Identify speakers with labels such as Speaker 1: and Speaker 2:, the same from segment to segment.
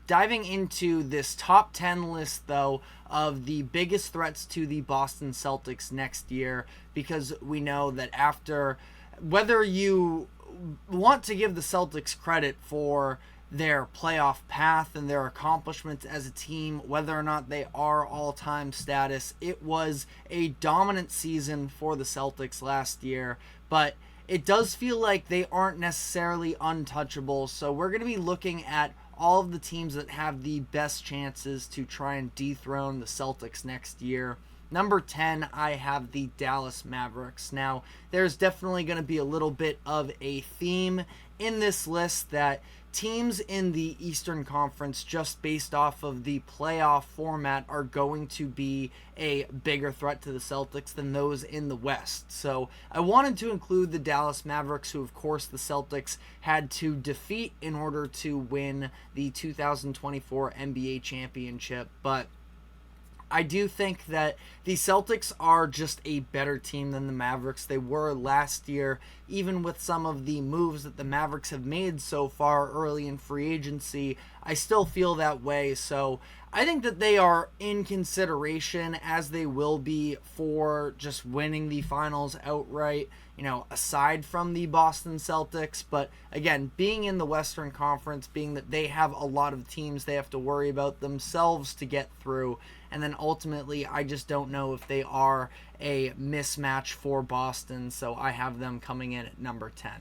Speaker 1: diving into this top 10 list, though, of the biggest threats to the Boston Celtics next year, because we know that after, whether you want to give the Celtics credit for their playoff path and their accomplishments as a team, whether or not they are all-time status, it was a dominant season for the Celtics last year, but it does feel like they aren't necessarily untouchable. So we're going to be looking at all of the teams that have the best chances to try and dethrone the Celtics next year. Number 10, I have the Dallas Mavericks. Now, there's definitely going to be a little bit of a theme in this list that teams in the Eastern Conference, just based off of the playoff format, are going to be a bigger threat to the Celtics than those in the West. So I wanted to include the Dallas Mavericks, who of course the Celtics had to defeat in order to win the 2024 NBA championship. But I do think that the Celtics are just a better team than the Mavericks. They were last year, even with some of the moves that the Mavericks have made so far early in free agency. I still feel that way. So I think that they are in consideration, as they will be, for just winning the finals outright, aside from the Boston Celtics. But again, being in the Western Conference, being that they have a lot of teams they have to worry about themselves to get through, and then ultimately, I just don't know if they are a mismatch for Boston, so I have them coming in at number 10.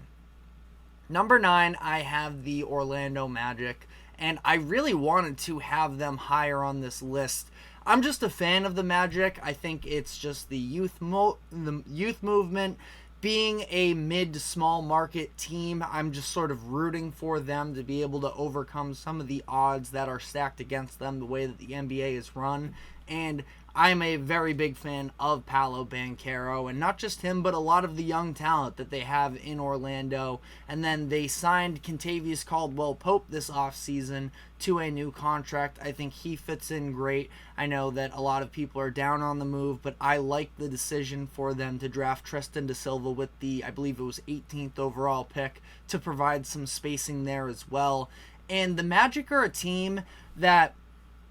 Speaker 1: Number 9, I have the Orlando Magic, and I really wanted to have them higher on this list. I'm just a fan of the Magic. I think it's just the youth movement. Being a mid to small market team, I'm just sort of rooting for them to be able to overcome some of the odds that are stacked against them the way that the NBA is run. And I'm a very big fan of Paolo Banchero, and not just him, but a lot of the young talent that they have in Orlando. And then they signed Kentavious Caldwell-Pope this offseason to a new contract. I think he fits in great. I know that a lot of people are down on the move, but I like the decision for them to draft Tristan da Silva with the, I believe it was 18th overall pick, to provide some spacing there as well. And the Magic are a team that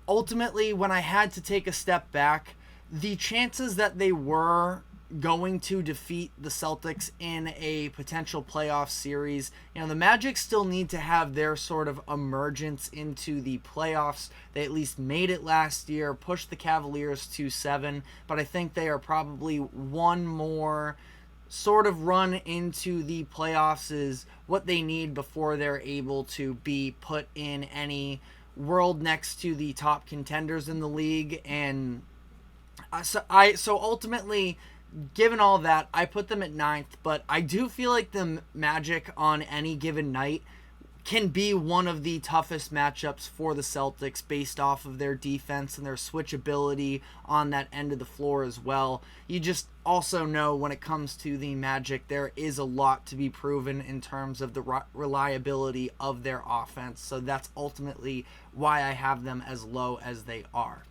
Speaker 1: ultimately, when I had to take a step back, the chances that they were going to defeat the Celtics in a potential playoff series, the Magic still need to have their sort of emergence into the playoffs. They at least made it last year, pushed the Cavaliers to 7, but I think they are probably one more sort of run into the playoffs is what they need before they're able to be put in any world next to the top contenders in the league. And so ultimately, given all that, I put them at 9th, but I do feel like the Magic on any given night can be one of the toughest matchups for the Celtics based off of their defense and their switchability on that end of the floor as well. You just also know when it comes to the Magic, there is a lot to be proven in terms of the reliability of their offense. So that's ultimately why I have them as low as they are.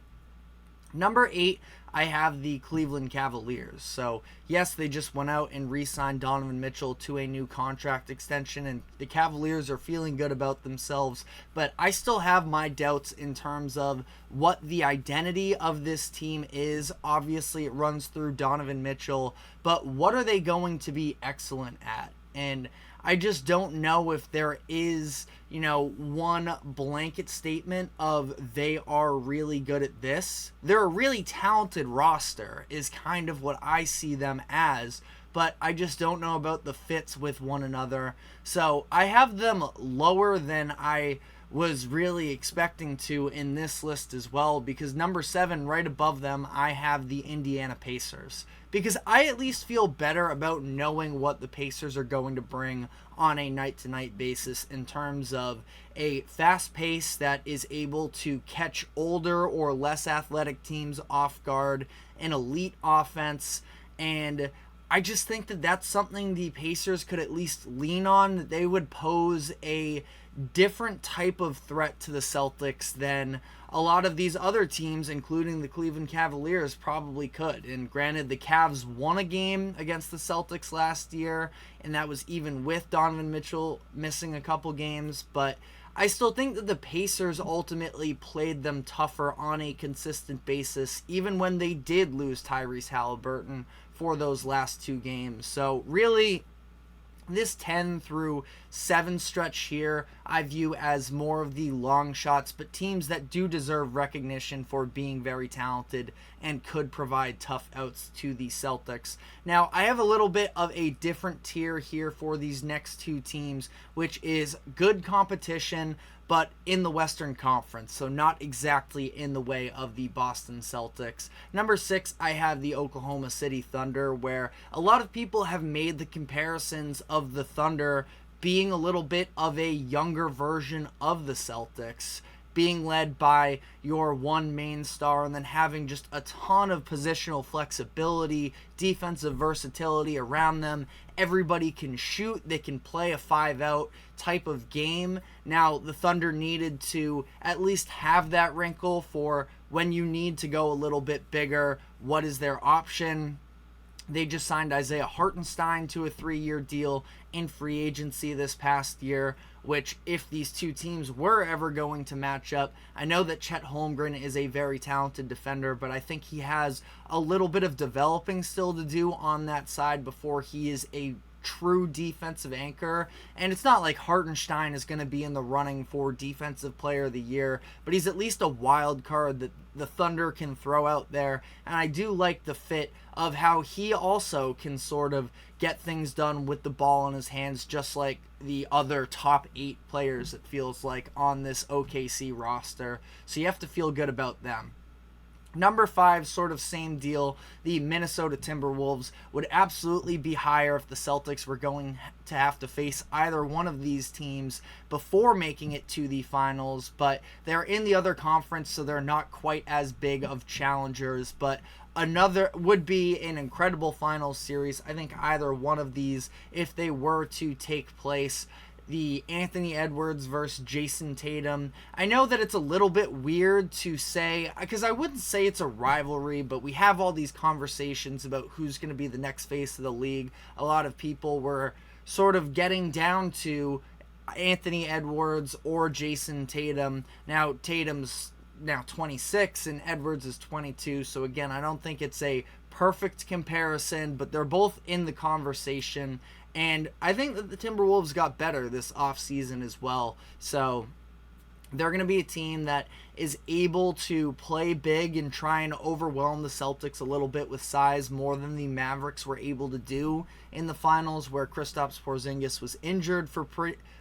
Speaker 1: Number 8, I have the Cleveland Cavaliers. So, yes, they just went out and re-signed Donovan Mitchell to a new contract extension, and the Cavaliers are feeling good about themselves, but I still have my doubts in terms of what the identity of this team is. Obviously, it runs through Donovan Mitchell, but what are they going to be excellent at? And I just don't know if there is, one blanket statement of they are really good at this. They're a really talented roster is kind of what I see them as, but I just don't know about the fits with one another. So I have them lower than I was really expecting to in this list as well, because number 7, right above them, I have the Indiana Pacers, because I at least feel better about knowing what the Pacers are going to bring on a night-to-night basis in terms of a fast pace that is able to catch older or less athletic teams off guard, an elite offense, and I just think that that's something the Pacers could at least lean on, that they would pose a different type of threat to the Celtics than a lot of these other teams, including the Cleveland Cavaliers, probably could. And granted, the Cavs won a game against the Celtics last year, and that was even with Donovan Mitchell missing a couple games, but I still think that the Pacers ultimately played them tougher on a consistent basis, even when they did lose Tyrese Halliburton for those last 2 games. So really, this 10-7 stretch here I view as more of the long shots, but teams that do deserve recognition for being very talented and could provide tough outs to the Celtics. Now, I have a little bit of a different tier here for these next 2 teams, which is good competition, but in the Western Conference, so not exactly in the way of the Boston Celtics. Number 6, I have the Oklahoma City Thunder, where a lot of people have made the comparisons of the Thunder being a little bit of a younger version of the Celtics, being led by your one main star and then having just a ton of positional flexibility, defensive versatility around them. Everybody can shoot, they can play a 5-out type of game. Now, the Thunder needed to at least have that wrinkle for when you need to go a little bit bigger. What is their option? They just signed Isaiah Hartenstein to a 3-year deal in free agency this past year, which if these 2 teams were ever going to match up, I know that Chet Holmgren is a very talented defender, but I think he has a little bit of developing still to do on that side before he is a true defensive anchor. And it's not like Hartenstein is going to be in the running for Defensive Player of the Year, but he's at least a wild card that the Thunder can throw out there. And I do like the fit of how he also can sort of get things done with the ball in his hands, just like the other top 8 players, it feels like, on this OKC roster. So you have to feel good about them. Number 5, sort of same deal. The Minnesota Timberwolves would absolutely be higher if the Celtics were going to have to face either one of these teams before making it to the finals, but they're in the other conference, so they're not quite as big of challengers, but another would be an incredible finals series. I think either one of these, if they were to take place, the Anthony Edwards versus Jason Tatum. I know that it's a little bit weird to say, because I wouldn't say it's a rivalry, but we have all these conversations about who's going to be the next face of the league. A lot of people were sort of getting down to Anthony Edwards or Jason Tatum. Now, Tatum's now 26 and Edwards is 22, so again, I don't think it's a perfect comparison, but they're both in the conversation. And I think that the Timberwolves got better this offseason as well. So they're going to be a team that is able to play big and try and overwhelm the Celtics a little bit with size, more than the Mavericks were able to do in the finals, where Kristaps Porzingis was injured for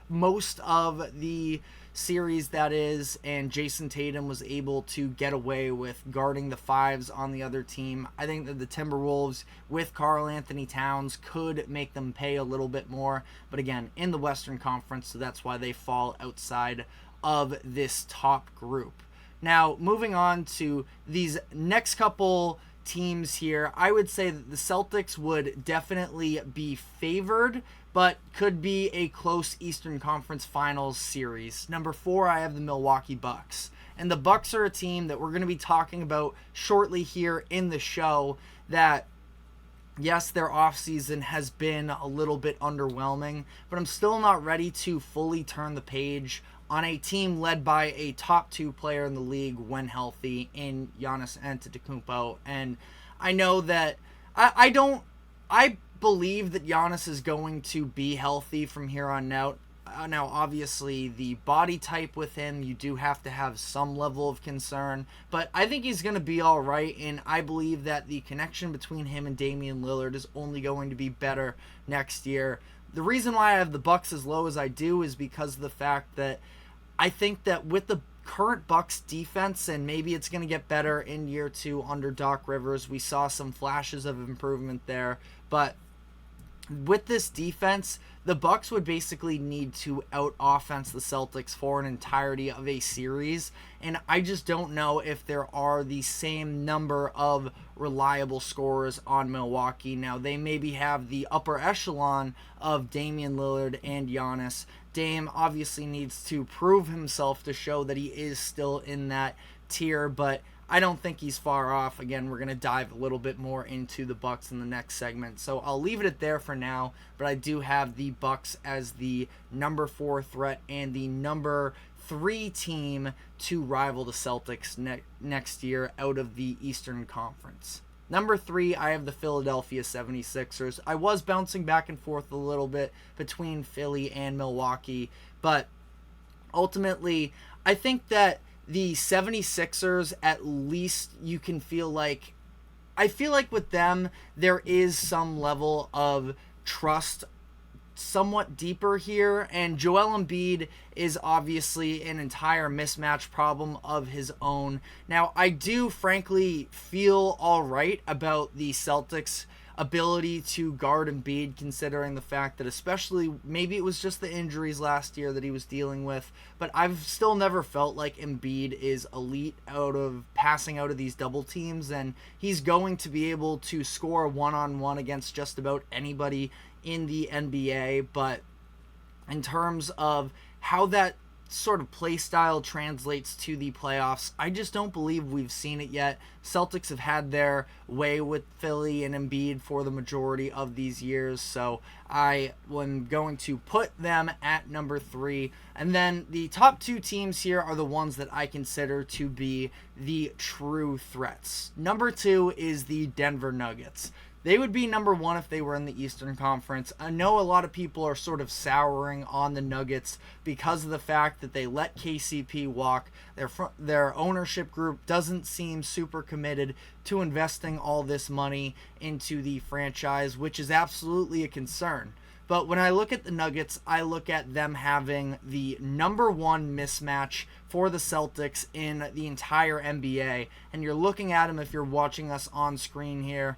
Speaker 1: most of the series, that is, and Jason Tatum was able to get away with guarding the 5s on the other team. I think that the Timberwolves with Karl Anthony Towns could make them pay a little bit more, but again, in the Western Conference, so that's why they fall outside of this top group. Now, moving on to these next couple teams here, I would say that the Celtics would definitely be favored, but could be a close Eastern Conference Finals series. Number 4, I have the Milwaukee Bucks. And the Bucks are a team that we're going to be talking about shortly here in the show that, yes, their offseason has been a little bit underwhelming, but I'm still not ready to fully turn the page on a team led by a top 2 player in the league when healthy in Giannis Antetokounmpo. And I know that I believe that Giannis is going to be healthy from here on out. Now, obviously, the body type with him, you do have to have some level of concern, but I think he's going to be all right, and I believe that the connection between him and Damian Lillard is only going to be better next year. The reason why I have the Bucks as low as I do is because of the fact that I think that with the current Bucks defense, and maybe it's going to get better in year 2 under Doc Rivers, we saw some flashes of improvement there, but with this defense, the Bucks would basically need to out-offense the Celtics for an entirety of a series, and I just don't know if there are the same number of reliable scorers on Milwaukee. Now, they maybe have the upper echelon of Damian Lillard and Giannis. Dame obviously needs to prove himself to show that he is still in that tier, but I don't think he's far off. Again, we're going to dive a little bit more into the Bucks in the next segment. So I'll leave it at there for now, but I do have the Bucks as the number 4 threat and the number 3 team to rival the Celtics next year out of the Eastern Conference. Number 3, I have the Philadelphia 76ers. I was bouncing back and forth a little bit between Philly and Milwaukee, but ultimately, I think that the 76ers, at least you can feel like, I feel like with them, there is some level of trust somewhat deeper here, and Joel Embiid is obviously an entire mismatch problem of his own. Now, I do frankly feel all right about the Celtics' ability to guard Embiid, considering the fact that, especially, maybe it was just the injuries last year that he was dealing with, but I've still never felt like Embiid is elite out of passing out of these double teams, and he's going to be able to score one-on-one against just about anybody in the NBA. But in terms of how that sort of play style translates to the playoffs, I just don't believe we've seen it yet. Celtics have had their way with Philly and Embiid for the majority of these years, so I am going to put them at number 3. And then the top 2 teams here are the ones that I consider to be the true threats. Number 2 is the Denver Nuggets. They would be number 1 if they were in the Eastern Conference. I know a lot of people are sort of souring on the Nuggets because of the fact that they let KCP walk. Their ownership group doesn't seem super committed to investing all this money into the franchise, which is absolutely a concern. But when I look at the Nuggets, I look at them having the number 1 mismatch for the Celtics in the entire NBA. And you're looking at them, if you're watching us on screen here,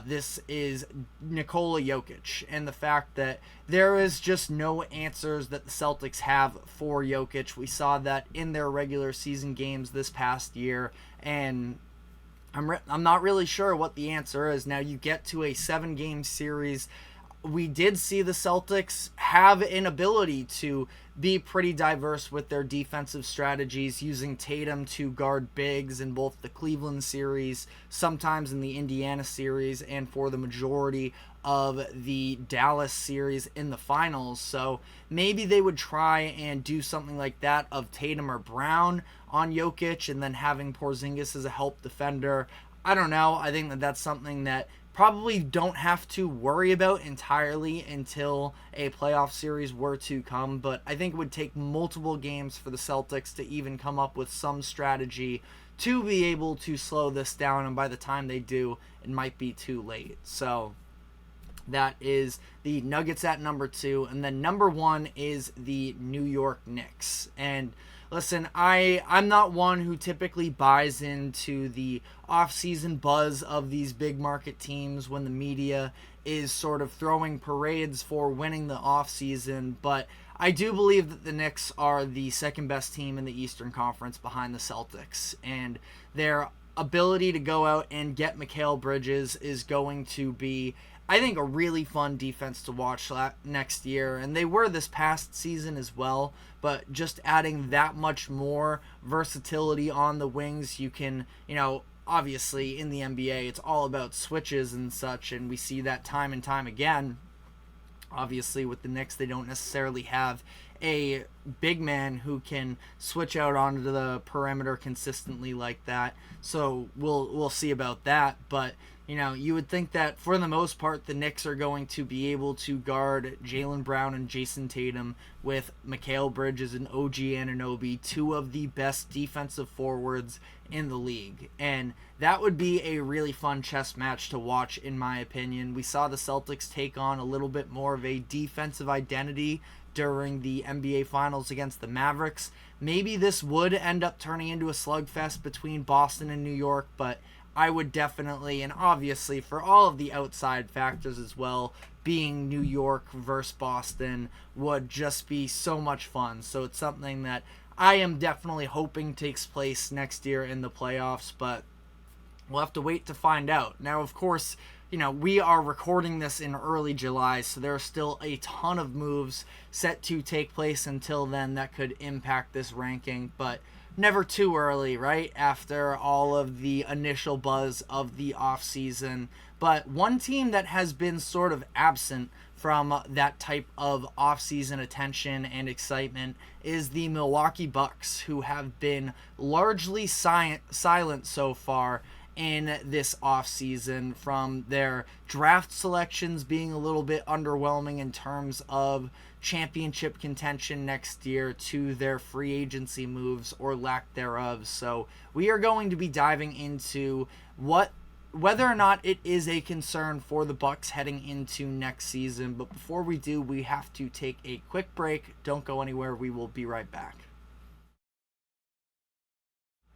Speaker 1: this is Nikola Jokic, and the fact that there is just no answers that the Celtics have for Jokic. We saw that in their regular season games this past year, and I'm not really sure what the answer is. Now, you get to a 7-game series. We did see the Celtics have an ability to be pretty diverse with their defensive strategies, using Tatum to guard bigs in both the Cleveland series, sometimes in the Indiana series, and for the majority of the Dallas series in the finals. So maybe they would try and do something like that of Tatum or Brown on Jokic, and then having Porzingis as a help defender. I don't know. I think that that's something that probably don't have to worry about entirely until a playoff series were to come, but I think it would take multiple games for the Celtics to even come up with some strategy to be able to slow this down, and by the time they do, it might be too late. So that is the Nuggets at number 2, and then number 1 is the New York Knicks. And listen, I'm not one who typically buys into the off-season buzz of these big market teams when the media is sort of throwing parades for winning the off-season, but I do believe that the Knicks are the second best team in the Eastern Conference behind the Celtics, and their ability to go out and get Mikal Bridges is going to be, I think, a really fun defense to watch next year, and they were this past season as well, but just adding that much more versatility on the wings, you can, obviously in the NBA, it's all about switches and such, and we see that time and time again. Obviously, with the Knicks, they don't necessarily have a big man who can switch out onto the perimeter consistently like that, so we'll see about that. But you would think that for the most part, the Knicks are going to be able to guard Jaylen Brown and Jason Tatum with Mikal Bridges and OG Anunoby, 2 of the best defensive forwards in the league. And that would be a really fun chess match to watch, in my opinion. We saw the Celtics take on a little bit more of a defensive identity during the NBA Finals against the Mavericks. Maybe this would end up turning into a slugfest between Boston and New York, but I would definitely, and obviously for all of the outside factors as well, being New York versus Boston would just be so much fun. So it's something that I am definitely hoping takes place next year in the playoffs, but we'll have to wait to find out. Now, of course, we are recording this in early July, so there are still a ton of moves set to take place until then that could impact this ranking, but never too early, right? After all of the initial buzz of the offseason. But one team that has been sort of absent from that type of offseason attention and excitement is the Milwaukee Bucks, who have been largely silent so far in this offseason, from their draft selections being a little bit underwhelming in terms of championship contention next year to their free agency moves or lack thereof. So we are going to be diving into whether or not it is a concern for the Bucks heading into next season. But before we do, we have to take a quick break. Don't go anywhere. We will be right back.